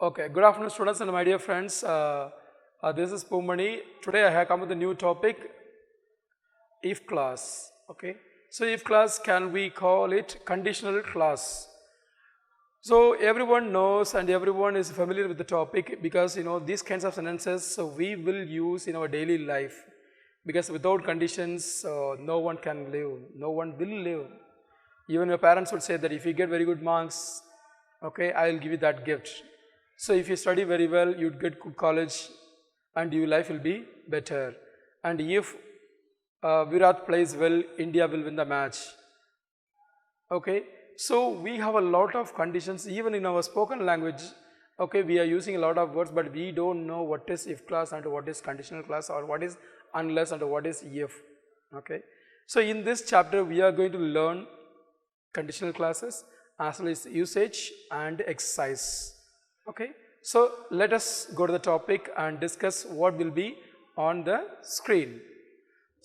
Okay, good afternoon students and my dear friends. This is Pumani. Today I have come with a new topic, if class. Okay, so if class, can we call it conditional class? So everyone knows and everyone is familiar with the topic because these kinds of sentences we will use in our daily life, because without conditions no one can live, no one will live. Even your parents would say that if you get very good marks, okay, I will give you that gift. So if you study very well, you'd get good college and your life will be better. And if Virat plays well, India will win the match. Okay, so we have a lot of conditions even in our spoken language. Okay, we are using a lot of words, but we don't know what is if class and what is conditional class, or what is unless and what is if. Okay, so in this chapter we are going to learn conditional classes as well as usage and exercise. Okay, so let us go to the topic and discuss what will be on the screen.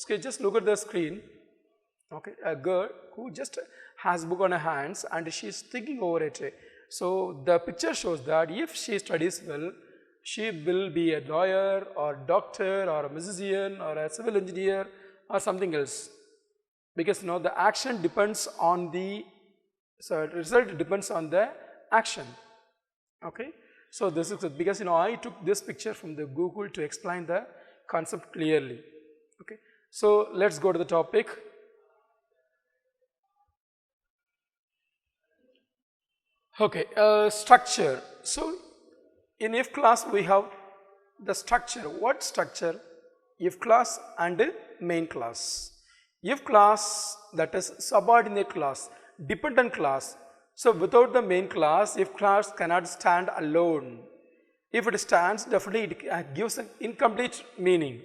Okay, just look at the screen. Okay, a girl who just has book on her hands and she is thinking over it. So the picture shows that if she studies well, she will be a lawyer or doctor or a musician or a civil engineer or something else, because the action depends on the result depends on the action. Okay, so this is because I took this picture from the Google to explain the concept clearly. Okay, so let's go to the topic. Okay, structure. So in if class we have the structure. What structure? If class and main class. If class, that is subordinate class, dependent class. So without the main class, if class cannot stand alone. If it stands, definitely it gives an incomplete meaning.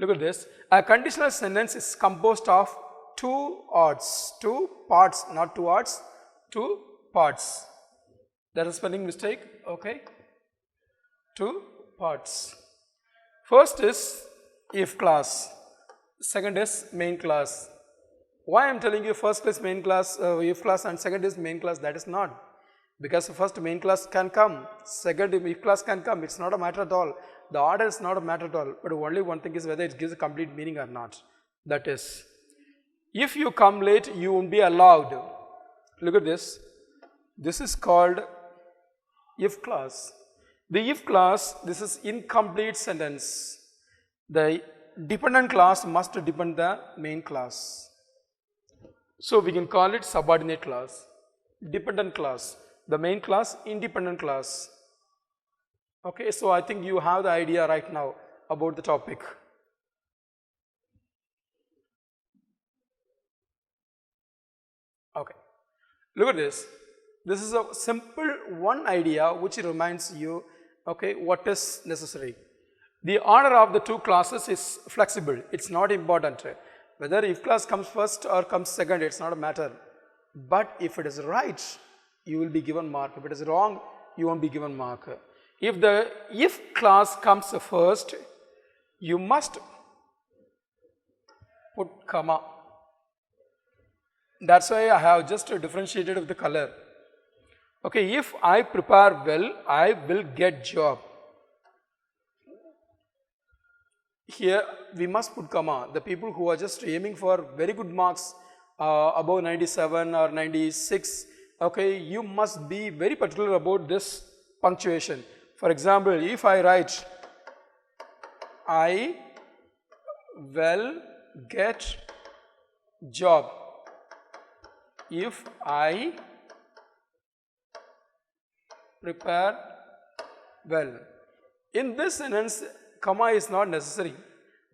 Look at this. A conditional sentence is composed of two parts, not two odds, two parts. That is spelling mistake. Okay, two parts. First is if class, second is main class. Why I am telling you first is main class, if class, and second is main class? That is not. Because first main class can come, second if class can come. It's not a matter at all. The order is not a matter at all. But only one thing is whether it gives a complete meaning or not. That is, if you come late, you won't be allowed. Look at this. This is called if class. The if class, this is incomplete sentence. The dependent class must depend the main class. So we can call it subordinate class, dependent class, the main class, independent class. Okay, so I think you have the idea right now about the topic. Okay, look at this. This is a simple one idea which reminds you, okay, what is necessary. The order of the two classes is flexible. It's not important. Whether if class comes first or comes second, it's not a matter. But if it is right, you will be given mark. If it is wrong, you won't be given mark. If the if class comes first, you must put comma. That's why I have just differentiated with the color. Okay, if I prepare well, I will get job. Here we must put comma. The people who are just aiming for very good marks, above 97 or 96, okay, you must be very particular about this punctuation. For example, if I write, I will get job if I prepare well. In this sentence, comma is not necessary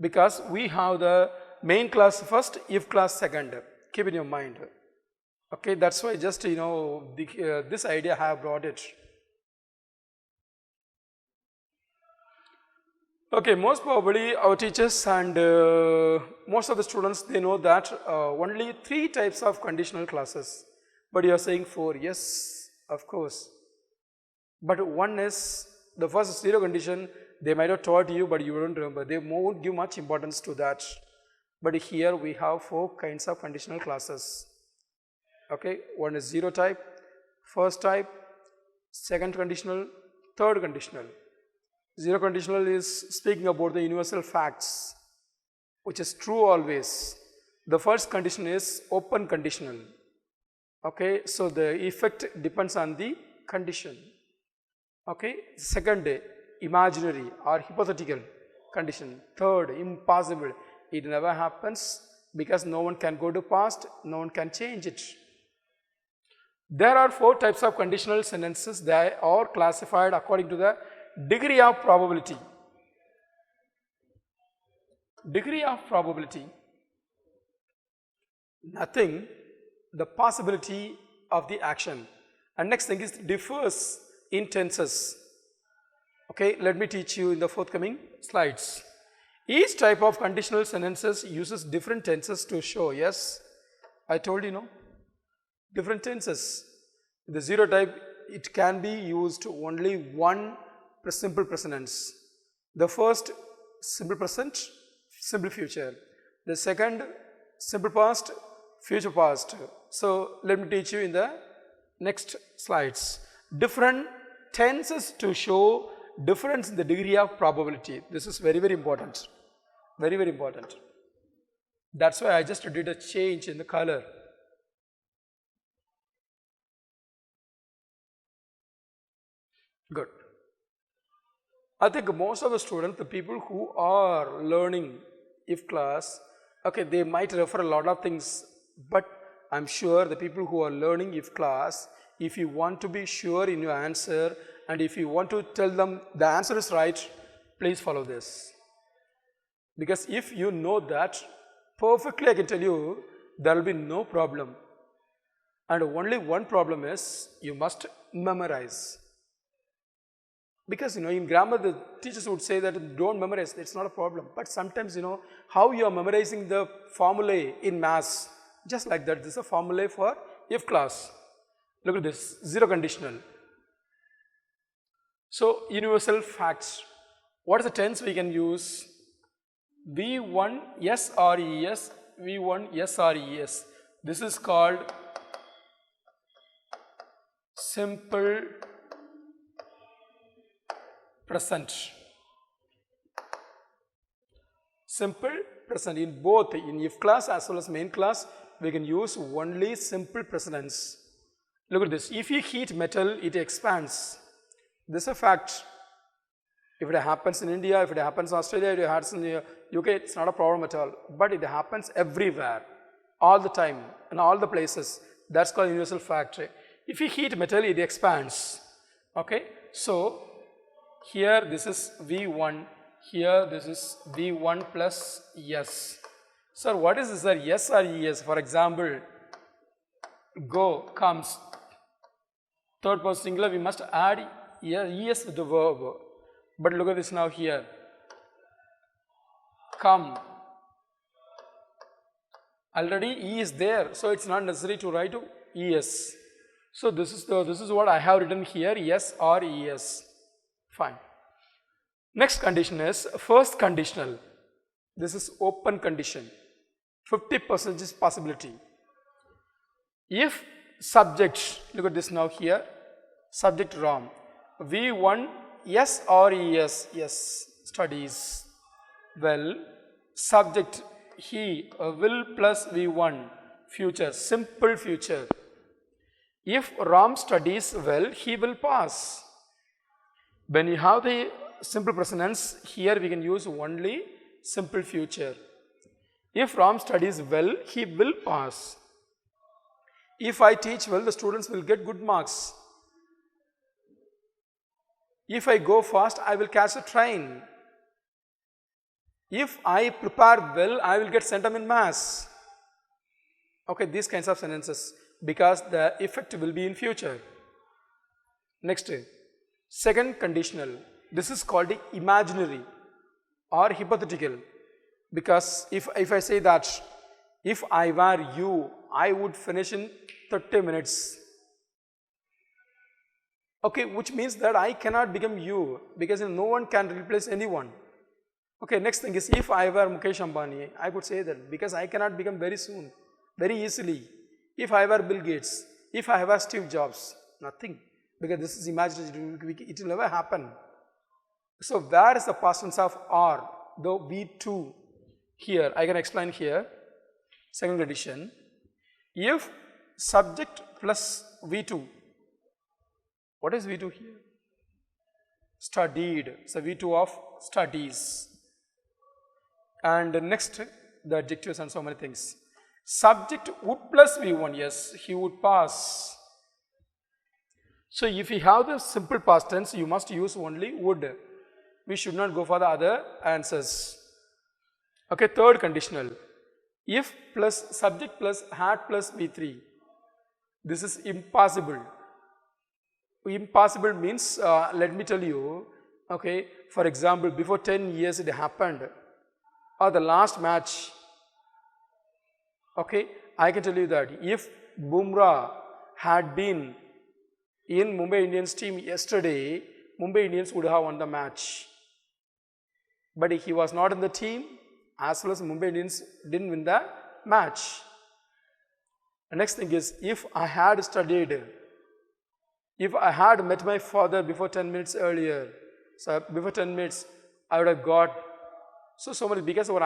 because we have the main class first, if class second. Keep in your mind. Okay, that's why just this idea I have brought it. Okay, most probably our teachers and most of the students, they know that only 3 types of conditional classes, but you are saying 4. Yes, of course. But one is the first zero condition. They might have taught you, but you don't remember. They won't give much importance to that. But here we have 4 kinds of conditional classes. Okay, one is zero type, first type, second conditional, Third conditional. Zero conditional is speaking about the universal facts, which is true always. The first condition is open conditional. Okay, so the effect depends on the condition. Okay, second, imaginary or hypothetical condition. Third, impossible. It never happens because no one can go to past, no one can change it. There are 4 types of conditional sentences. They are classified according to the degree of probability. Degree of probability, nothing, the possibility of the action. And next thing is differs in tenses. Okay, let me teach you in the forthcoming slides. Each type of conditional sentences uses different tenses to show. Yes, I told you, no? Different tenses. The zero type, it can be used only one simple present tense. The first, simple present, simple future. The second, simple past, future past. So let me teach you in the next slides. Different tenses to show difference in the degree of probability. This is very, very important. Very, very important. That's why I just did a change in the color. Good. I think most of the students, the people who are learning if class, okay, they might refer a lot of things, but I'm sure the people who are learning if class, if you want to be sure in your answer and if you want to tell them the answer is right, please follow this. Because if you know that perfectly, I can tell you there will be no problem. And only one problem is you must memorize. Because in grammar the teachers would say that don't memorize, it's not a problem. But sometimes how you are memorizing the formulae in maths, just like that, this is a formulae for if class. Look at this, zero conditional. So universal facts. What is the tense we can use? V1 yes or es, V1 yes or es. This is called simple present. Simple present. In both, in if class as well as main class, we can use only simple present tense. Look at this. If you heat metal, it expands. This is a fact. If it happens in India, if it happens in Australia, if it happens in UK, it's not a problem at all. But it happens everywhere, all the time, in all the places. That's called universal fact. If you heat metal, it expands. Okay, so here this is V1, here this is V1 plus yes. Sir, what is this, sir? Yes or es? For example, go comes. Third person singular, we must add es with the verb. But look at this now here. Come. Already E is there, so it's not necessary to write es. So this is what I have written here, yes or es. Fine. Next condition is first conditional. This is open condition. 50% is possibility. If subject, look at this now here, subject Ram. V1 yes or es, yes, studies well. Subject he, will plus V1, future, simple future. If Ram studies well, he will pass. When you have the simple present tense, here we can use only simple future. If Ram studies well, he will pass. If I teach well, the students will get good marks. If I go fast, I will catch a train. If I prepare well, I will get centum in mass. Okay, these kinds of sentences, because the effect will be in future. Next, second conditional. This is called imaginary or hypothetical, because if I say that if I were you, I would finish in 30 minutes. Okay, which means that I cannot become you, because no one can replace anyone. Okay, next thing is if I were Mukesh Ambani, I could say that because I cannot become very soon, very easily. If I were Bill Gates, if I were Steve Jobs, nothing. because this is imaginary, it will never happen. So where is the past tense of are? Though V2 here, I can explain here. Second condition, if subject plus V2, what is V2 here? Studied, so V2 of studies. And next, the adjectives and so many things. Subject would plus V1, yes, he would pass. So if you have the simple past tense, you must use only would. We should not go for the other answers. Okay, third conditional. If plus subject plus had plus V3. This is impossible. Impossible means, let me tell you, okay, for example, before 10 years it happened, or the last match, okay, I can tell you that if Bumrah had been in Mumbai Indians team yesterday, Mumbai Indians would have won the match. But he was not in the team, as well as Mumbai Indians didn't win the match. The next thing is, if I had studied, if I had met my father before 10 minutes earlier, so before 10 minutes, I would have got. So many, because one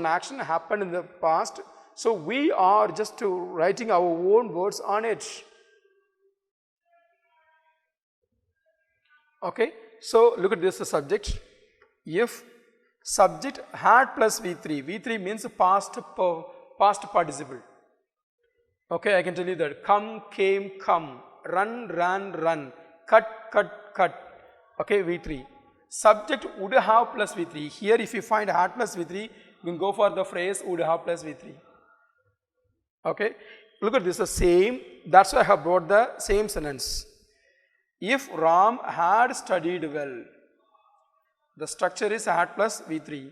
action happened in the past, so we are just writing our own words on it. Okay, so look at this, the subject. If subject had plus V3, V3 means past participle. Okay, I can tell you that. Come, came, come. Run, ran, run. Cut, cut, cut. Okay, V3. Subject would have plus V3. Here if you find had plus V3, you can go for the phrase would have plus V3. Okay, look at this, the same. That's why I have brought the same sentence. If Ram had studied well, the structure is had plus V3.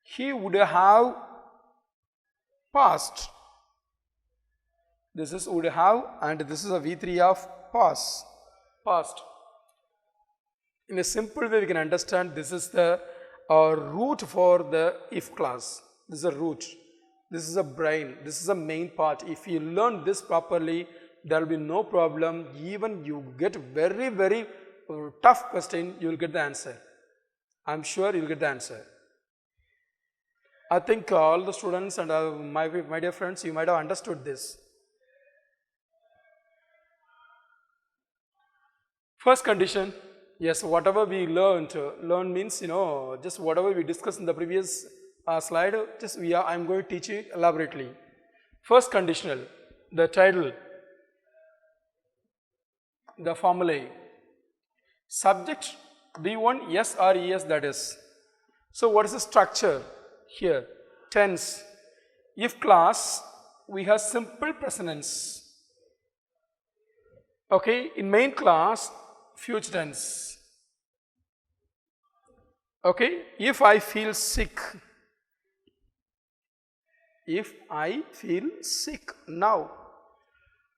He would have passed. This is would have, and this is a V3 of past. In a simple way, we can understand this is the root for the if clause. This is a root. This is a brain. This is a main part. If you learn this properly, there will be no problem. Even you get very, very tough question, you will get the answer. I am sure you will get the answer. I think all the students and my dear friends, you might have understood this. First condition, yes, whatever we learned, learn means, just whatever we discussed in the previous slide, I'm going to teach you elaborately. First conditional, the title, the formulae, subject B1, yes or yes, that is. So what is the structure here? Tense. If clause, we have simple present tense. Okay, in main clause, future tense. Okay, if I feel sick, now,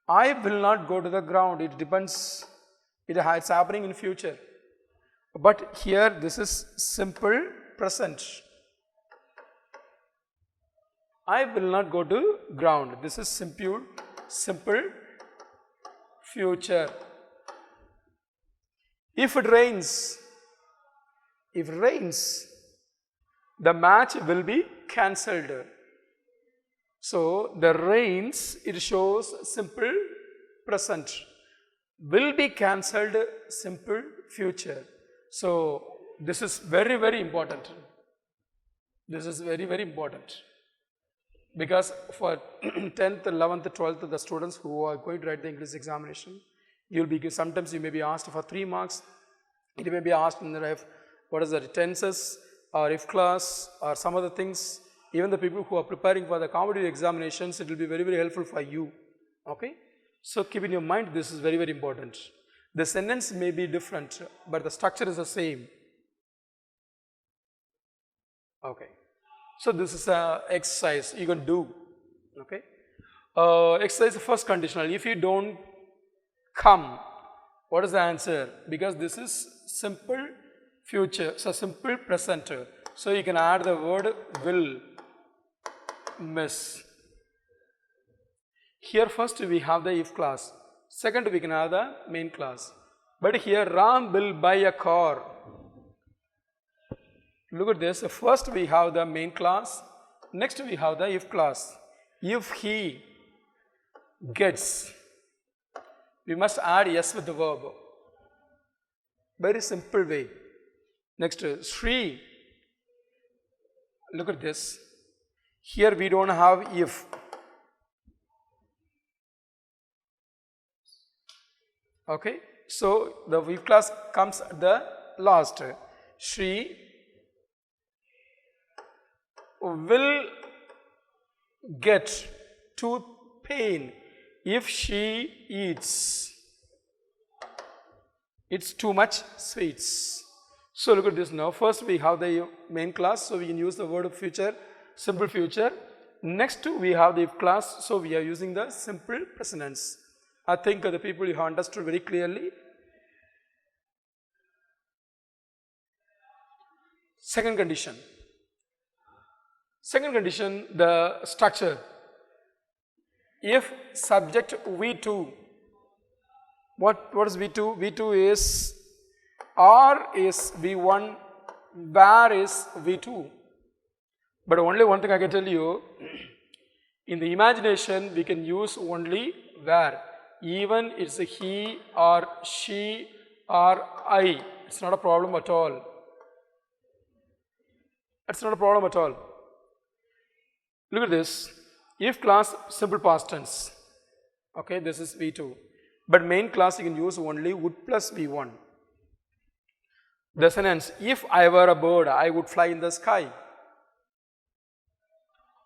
I will not go to the ground. It depends, it's happening in future. But here this is simple present. I will not go to ground. This is simple future. If it rains, the match will be cancelled. So the rains, it shows simple present. Will be cancelled, simple future. So this is very, very important. This is very, very important. Because for 10th, 11th, 12th, the students who are going to write the English examination, sometimes you may be asked for 3 marks. It may be asked in the what is the tenses or if clause or some other things. Even the people who are preparing for the competitive examinations, it will be very, very helpful for you. Okay? So keep in your mind, this is very, very important. The sentence may be different, but the structure is the same. Okay. So this is an exercise you can do. Okay. Exercise first conditional. If you don't come, what is the answer? Because this is simple future, so simple present. So you can add the word will, miss. Here first we have the if clause. Second we can have the main clause. But here Ram will buy a car. Look at this. First we have the main clause. Next we have the if clause. If he gets, we must add yes with the verb. Very simple way. Next, Sri. Look at this. Here we don't have if. Okay. So the if clause comes at the last. Sri will get tooth pain if she eats too much sweets. So look at this now. First we have the main clause, so we can use the word of future, simple future. Next we have the if clause, so we are using the simple present tense. I think the people you have understood very clearly. Second condition. Second condition, the structure. If subject V2, what is V2? V2 is R is V1, where is V2. But only one thing I can tell you, in the imagination we can use only where. Even it's a he or she or I, it's not a problem at all. It's not a problem at all. Look at this. If clause, simple past tense. Okay, this is V2. But main clause you can use only would plus V1. The sentence, if I were a bird, I would fly in the sky.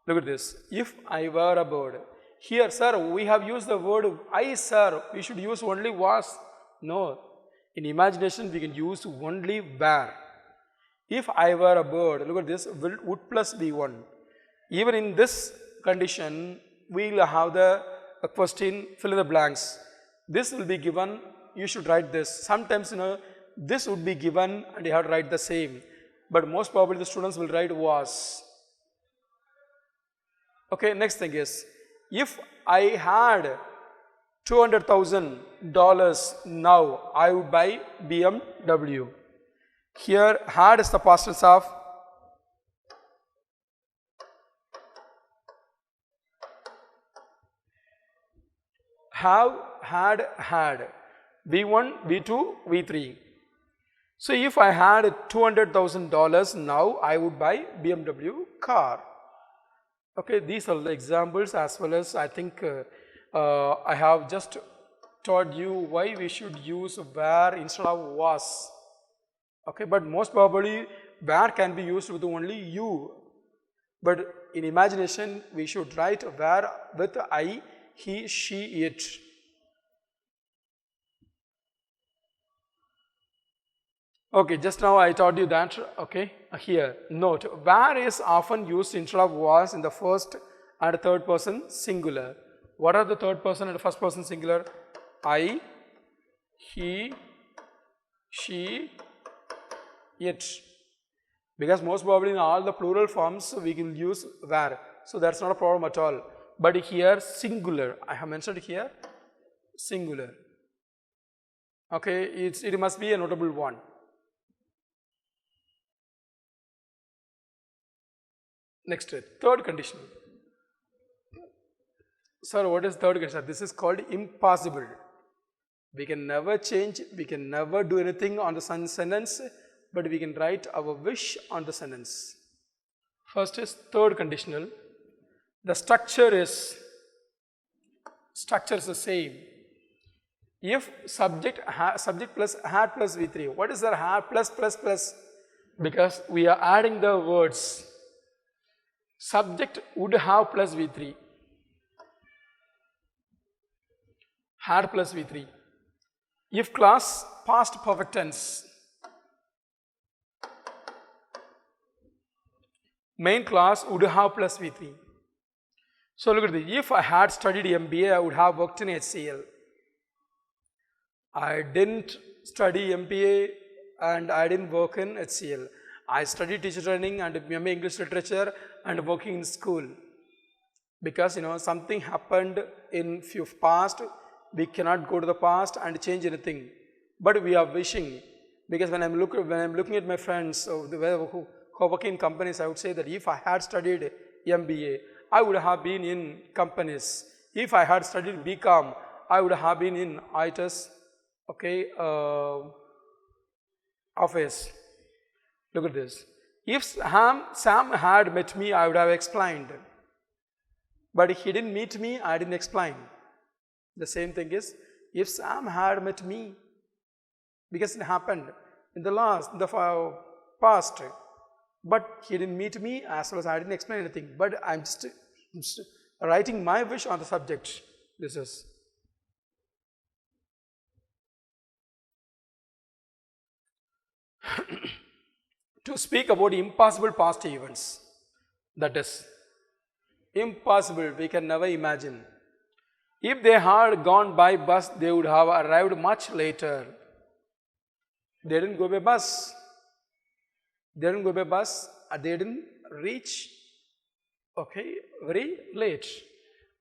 Look at this. If I were a bird. Here, sir, we have used the word I, sir. We should use only was. No. In imagination, we can use only were. If I were a bird, look at this, would plus V1. Even in this condition, we will have the question, fill in the blanks. This will be given, you should write this. Sometimes, this would be given and you have to write the same. But most probably the students will write was. Okay, next thing is, if I had $200,000 now, I would buy BMW. Here, had is the past tense of have, had. V1, V2, V3. So if I had $200,000 now, I would buy BMW car. Okay, these are the examples, as well as I think I have just taught you why we should use where instead of was. Okay, but most probably where can be used with only you. But in imagination, we should write where with I, he, she, it. Okay, just now I taught you that. Okay, here, note, where is often used instead of was in the first and third person singular. What are the third person and first person singular? I, he, she, it. Because most probably in all the plural forms we can use where. So that's not a problem at all. But here singular, I have mentioned here singular. Okay, it must be a notable one. Next, third condition. Sir, what is third condition? This is called impossible. We can never change, we can never do anything on the sentence, but we can write our wish on the sentence. First is third conditional. The structure is the same. If subject plus had plus V3. What is that had plus plus plus? Because we are adding the words. Subject would have plus V3. Had plus V3. If clause, past perfect tense. Main clause would have plus V3. So look at this. If I had studied MBA, I would have worked in HCL. I didn't study MBA and I didn't work in HCL. I studied teacher training and MA English literature and working in school. Because something happened in past, we cannot go to the past and change anything. But we are wishing, because when I'm looking at my friends who are working in companies, I would say that if I had studied MBA, I would have been in companies. If I had studied BCom, I would have been in ITS, okay, office. Look at this. If Sam had met me, I would have explained. But he didn't meet me, I didn't explain. The same thing is, if Sam had met me, because it happened in the past, but he didn't meet me, as well as I didn't explain anything. But I'm just writing my wish on the subject. This is. To speak about impossible past events. That is impossible, we can never imagine. If they had gone by bus, they would have arrived much later. They didn't go by bus. They didn't go by bus. They didn't reach, okay, very late.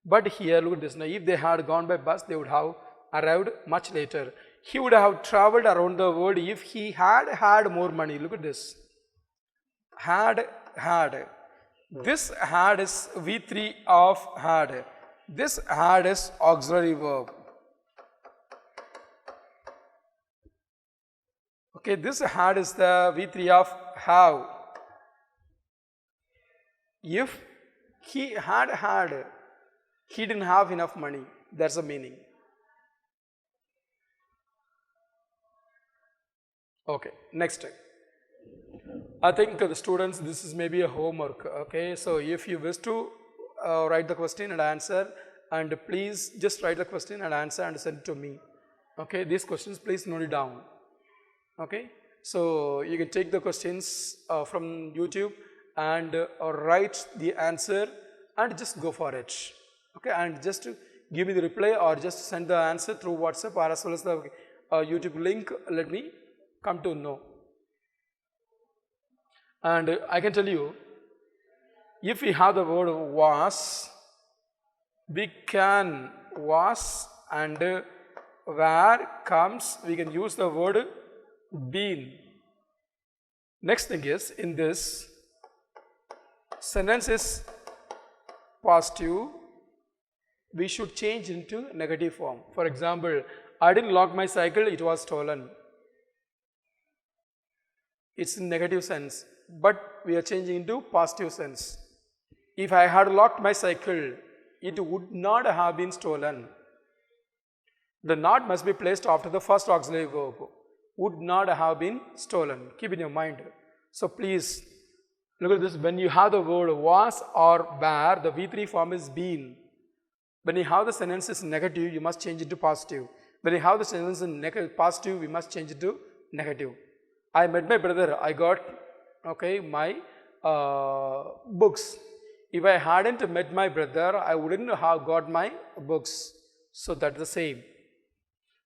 But here, look at this. Now, if they had gone by bus, they would have arrived much later. He would have traveled around the world if he had more money. Look at this. Had. This had is V3 of had. This had is auxiliary verb. Okay, this had is the V3 of have. If he had, he didn't have enough money. That's the meaning. Okay, next. I think the students, this is maybe a homework. Okay, so if you wish to write the question and answer, and please just write the question and answer and send it to me. Okay, these questions please note it down. Okay, so you can take the questions from YouTube and write the answer and just go for it. Okay, and just give me the reply or just send the answer through WhatsApp or as well as the YouTube link. Let me come to know. And I can tell you, if we have the word was, we can was and where comes, we can use the word been. Next thing is, in this sentence is positive, we should change into negative form. For example, I didn't lock my cycle, it was stolen. It's in negative sense, but we are changing into positive sense. If I had locked my cycle, it would not have been stolen. The not must be placed after the first auxiliary verb. Would not have been stolen. Keep in your mind. So please look at this. When you have the word was or were, the V3 form is been. When you have the sentence is negative, you must change it to positive. When you have the sentence in positive, we must change it to negative. I met my brother, I got my books. If I hadn't met my brother, I wouldn't have got my books. So that's the same.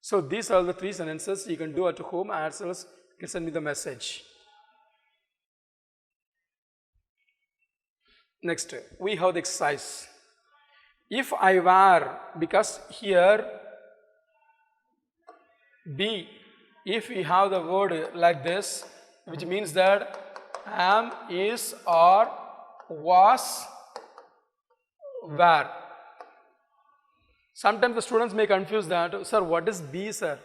So these are the three sentences you can do at home as well as you can send me the message. Next, we have the exercise. If I were, because here be, if we have the word like this, which means that am, is, or was, were. Sometimes the students may confuse that, sir, what is be, sir?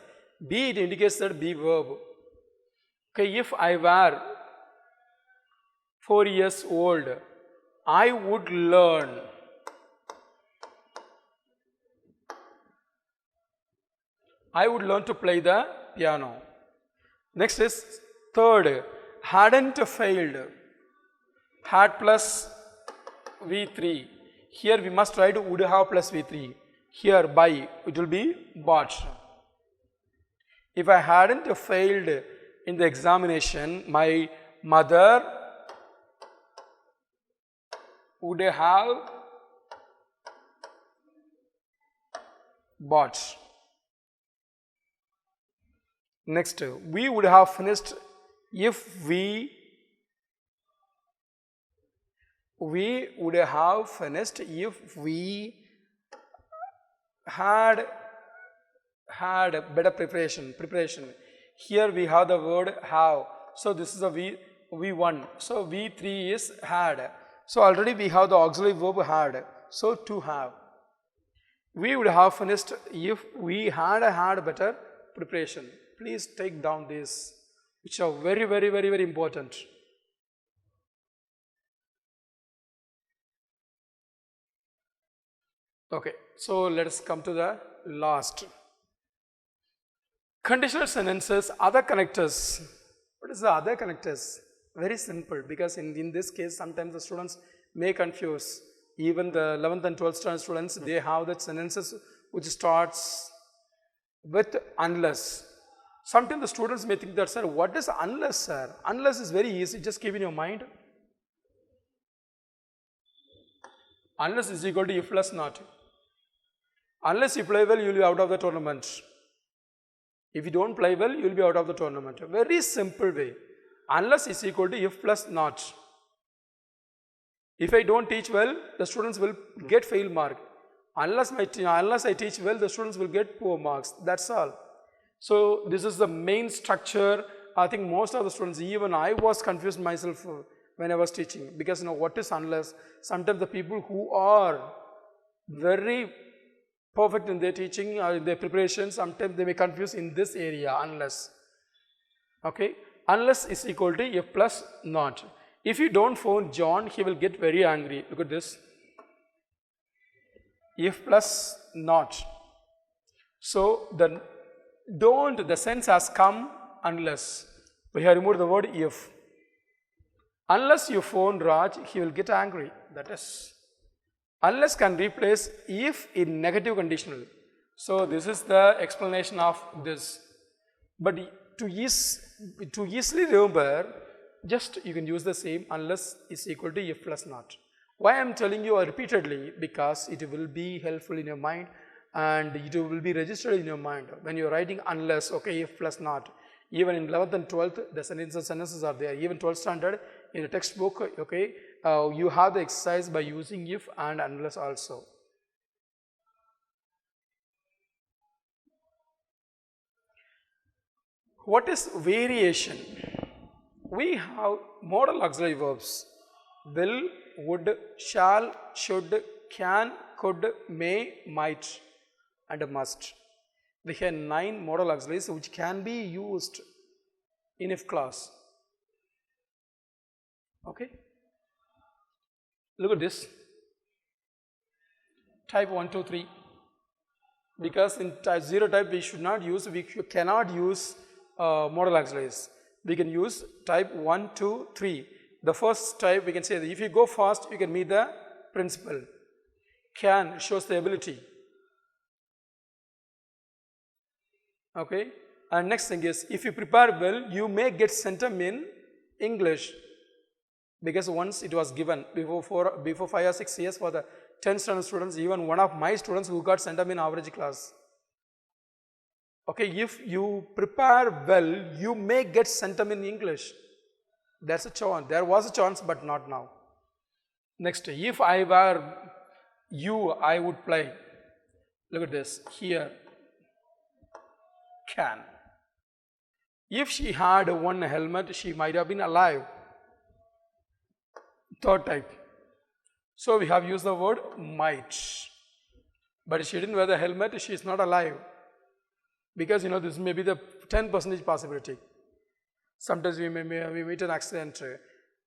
Be, it indicates that be verb. Okay, if I were 4 years old, I would learn. I would learn to play the piano. Next is third, hadn't failed. Had plus V3. Here we must write would have plus V3. Here by, it will be bought. If I hadn't failed in the examination, my mother would have bought. Next, we would have finished if we would have finished if we had had better preparation. Here we have the word have. So this is a V1. So V3 is had. So already we have the auxiliary verb had. So to have. We would have finished if we had better preparation. Please take down these, which are very important. Okay, so let us come to the last. Conditional sentences, other connectors. What is the other connectors? Very simple, because in this case sometimes the students may confuse. Even the 11th and 12th standard students, they have the sentences which starts with unless. Sometimes the students may think that, sir, what is unless, sir? Unless is very easy, just keep in your mind. Unless is equal to if plus not. Unless you play well, you will be out of the tournament. If you don't play well, you will be out of the tournament. A very simple way. Unless is equal to if plus not. If I don't teach well, the students will get fail mark. Unless I teach well, the students will get poor marks. That's all. So this is the main structure. I think most of the students, even I was confused myself when I was teaching, because what is unless? Sometimes the people who are very perfect in their teaching or in their preparation, sometimes they may confuse in this area, unless. Okay, unless is equal to if plus not. If you don't phone John, he will get very angry. Look at this. If plus not. So the sense has come unless. We have removed the word if. Unless you phone Raj, he will get angry. That is. Unless can replace if in negative conditional. So this is the explanation of this. But to easily remember, just you can use the same unless is equal to if plus not. Why I am telling you repeatedly? Because it will be helpful in your mind and it will be registered in your mind when you are writing unless, okay, if plus not. Even in 11th and 12th, the sentences are there. Even 12th standard in the textbook, okay, you have the exercise by using if and unless also. What is variation? We have modal auxiliary verbs: will, would, shall, should, can, could, may, might, and must. We have 9 modal auxiliaries which can be used in if clause. Okay. Look at this. Type 1, 2, 3. Because in type 0 type we cannot use modal auxiliaries. We can use type 1, 2, 3. The first type we can say that if you go fast, you can meet the principle. Can shows the ability. Okay. And next thing is, if you prepare well, you may get centum in English. Because once it was given before 5 or 6 years for the 10th standard students, even one of my students who got centum in average class. Okay, if you prepare well, you may get centum in English. That's a chance. There was a chance, but not now. Next, if I were you, I would play. Look at this here. Can. If she had one helmet, she might have been alive. Third type. So we have used the word might. But she didn't wear the helmet, she is not alive. Because this may be the 10% possibility. Sometimes we meet an accident.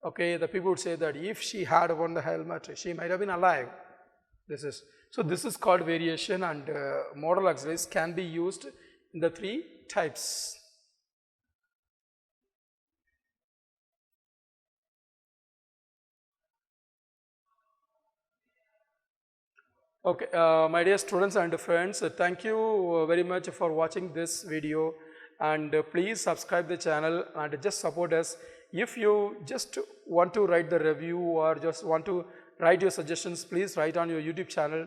Okay, the people would say that if she had worn the helmet, she might have been alive. This is called variation, and modal auxiliaries can be used in the 3 types. Okay, my dear students and friends, thank you very much for watching this video, and please subscribe the channel and just support us. If you just want to write the review or just want to write your suggestions, please write on your YouTube channel.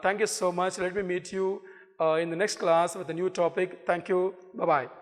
Thank you so much. Let me meet you in the next class with a new topic. Thank you. Bye-bye.